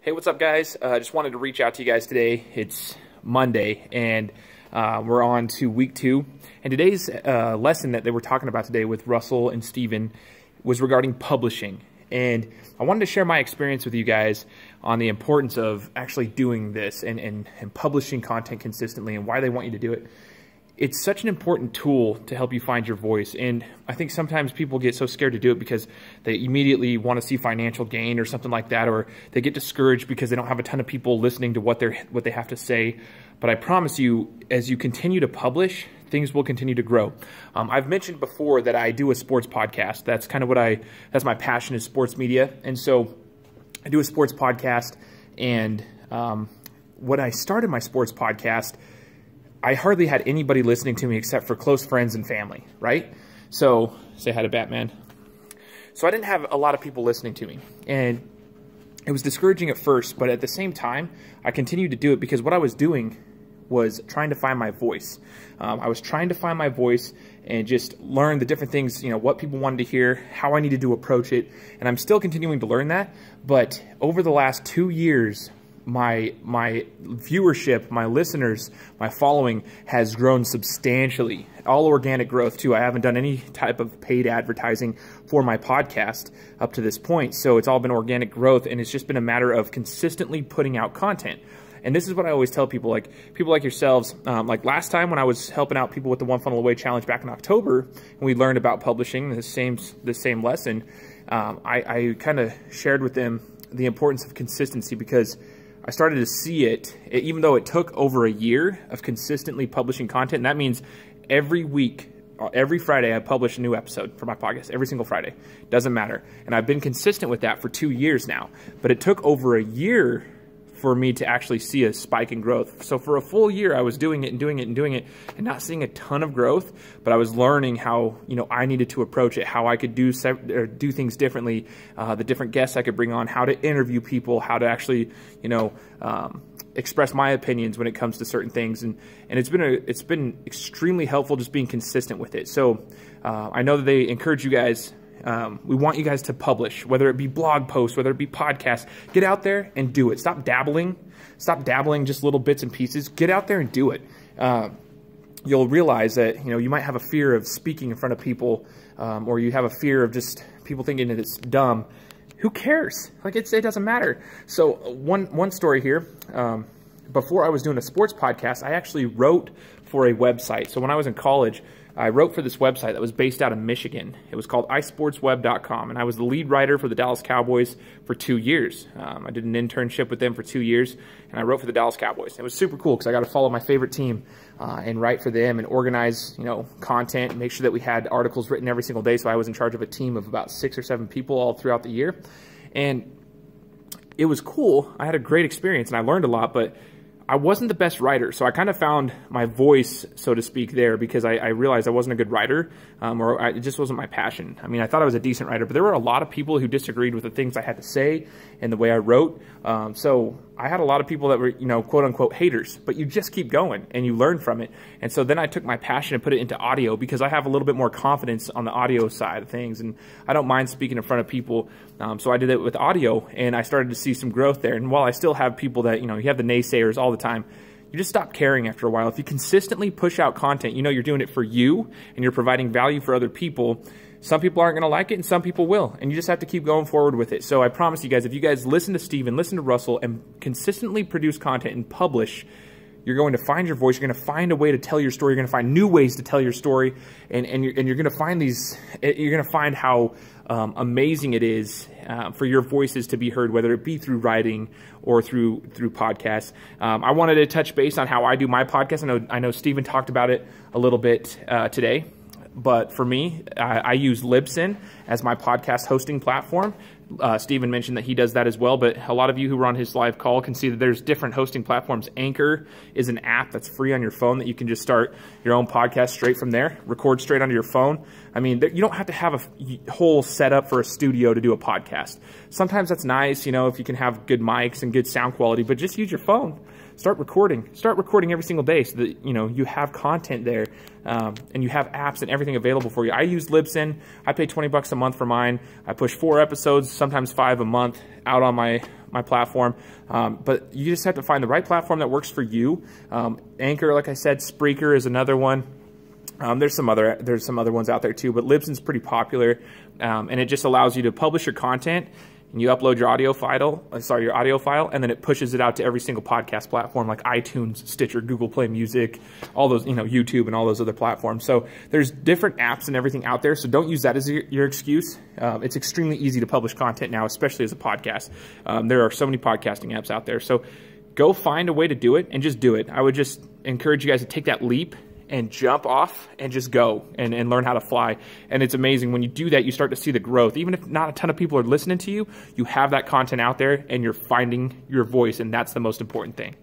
Hey, what's up, guys? I just wanted to reach out to you guys today. It's Monday, and we're on to week 2. And today's lesson that they were talking about today with Russell and Steven was regarding publishing. And I wanted to share my experience with you guys on the importance of actually doing this and publishing content consistently and why they want you to do it. It's such an important tool to help you find your voice. And I think sometimes people get so scared to do it because they immediately want to see financial gain or something like that, or they get discouraged because they don't have a ton of people listening to what they have to say. But I promise you, as you continue to publish, things will continue to grow. I've mentioned before that I do a sports podcast. That's kind of that's my passion, is sports media. And so I do a sports podcast. And when I started my sports podcast, I hardly had anybody listening to me except for close friends and family, right? So, say hi to Batman. So I didn't have a lot of people listening to me. And it was discouraging at first, but at the same time, I continued to do it because what I was doing was trying to find my voice. I was trying to find my voice and just learn the different things, what people wanted to hear, how I needed to approach it. And I'm still continuing to learn that. But over the last 2 years, my viewership, my listeners, my following has grown substantially. All organic growth too. I haven't done any type of paid advertising for my podcast up to this point. So it's all been organic growth, and it's just been a matter of consistently putting out content. And this is what I always tell people like yourselves, like last time when I was helping out people with the One Funnel Away Challenge back in October, and we learned about publishing the same lesson, I kind of shared with them the importance of consistency, because I started to see it, even though it took over a year of consistently publishing content. And that means every week, every Friday, I publish a new episode for my podcast, every single Friday. Doesn't matter. And I've been consistent with that for 2 years now. But it took over a year for me to actually see a spike in growth. So for a full year, I was doing it and doing it and doing it and not seeing a ton of growth, but I was learning how, I needed to approach it, how I could do things differently, the different guests I could bring on, how to interview people, how to actually, express my opinions when it comes to certain things. And it's been extremely helpful just being consistent with it. So I know that they encourage you guys. We want you guys to publish, whether it be blog posts, whether it be podcasts. Get out there and do it. Stop dabbling just little bits and pieces. Get out there and do it. You'll realize that, you might have a fear of speaking in front of people, or you have a fear of just people thinking that it's dumb. Who cares? It doesn't matter. So one story here, before I was doing a sports podcast, I actually wrote for a website. So when I was in college, I wrote for this website that was based out of Michigan. It was called iSportsWeb.com, and I was the lead writer for the Dallas Cowboys for 2 years. I did an internship with them for 2 years, and I wrote for the Dallas Cowboys. It was super cool because I got to follow my favorite team and write for them and organize, content, and make sure that we had articles written every single day. So I was in charge of a team of about 6 or 7 people all throughout the year, and it was cool. I had a great experience, and I learned a lot, but I wasn't the best writer, so I kind of found my voice, so to speak, there, because I realized I wasn't a good writer, it just wasn't my passion. I mean, I thought I was a decent writer, but there were a lot of people who disagreed with the things I had to say and the way I wrote. So I had a lot of people that were, quote unquote haters, but you just keep going and you learn from it. And so then I took my passion and put it into audio, because I have a little bit more confidence on the audio side of things, and I don't mind speaking in front of people. So I did it with audio, and I started to see some growth there. And while I still have people that, you have the naysayers all the time, you just stop caring after a while. If you consistently push out content, you're doing it for you and you're providing value for other people. Some people aren't going to like it and some people will, and you just have to keep going forward with it. So I promise you guys, if you guys listen to Steven, listen to Russell, and consistently produce content and publish, you're going to find your voice. You're going to find a way to tell your story. You're going to find new ways to tell your story, and you're going to find you're going to find how amazing it is for your voices to be heard, whether it be through writing or through podcasts. I wanted to touch base on how I do my podcast. I know Steven talked about it a little bit today. But for me, I use Libsyn as my podcast hosting platform. Steven mentioned that he does that as well, but a lot of you who were on his live call can see that there's different hosting platforms. Anchor is an app that's free on your phone that you can just start your own podcast straight from there, record straight onto your phone. I mean, you don't have to have a whole setup for a studio to do a podcast. Sometimes that's nice, if you can have good mics and good sound quality, but just use your phone. Start recording every single day so that, you have content there, and you have apps and everything available for you. I use Libsyn. I pay $20 a month for mine. I push 4 episodes, sometimes 5 a month out on my my platform. But you just have to find the right platform that works for you. Anchor, like I said, Spreaker is another one. There's some other ones out there too, but Libsyn's pretty popular, and it just allows you to publish your content, and you upload your audio file, and then it pushes it out to every single podcast platform like iTunes, Stitcher, Google Play Music, all those, YouTube and all those other platforms. So there's different apps and everything out there. So don't use that as your excuse. It's extremely easy to publish content now, especially as a podcast. There are so many podcasting apps out there. So go find a way to do it and just do it. I would just encourage you guys to take that leap and jump off and just go and learn how to fly. And it's amazing when you do that, you start to see the growth. Even if not a ton of people are listening to you, you have that content out there and you're finding your voice, and that's the most important thing.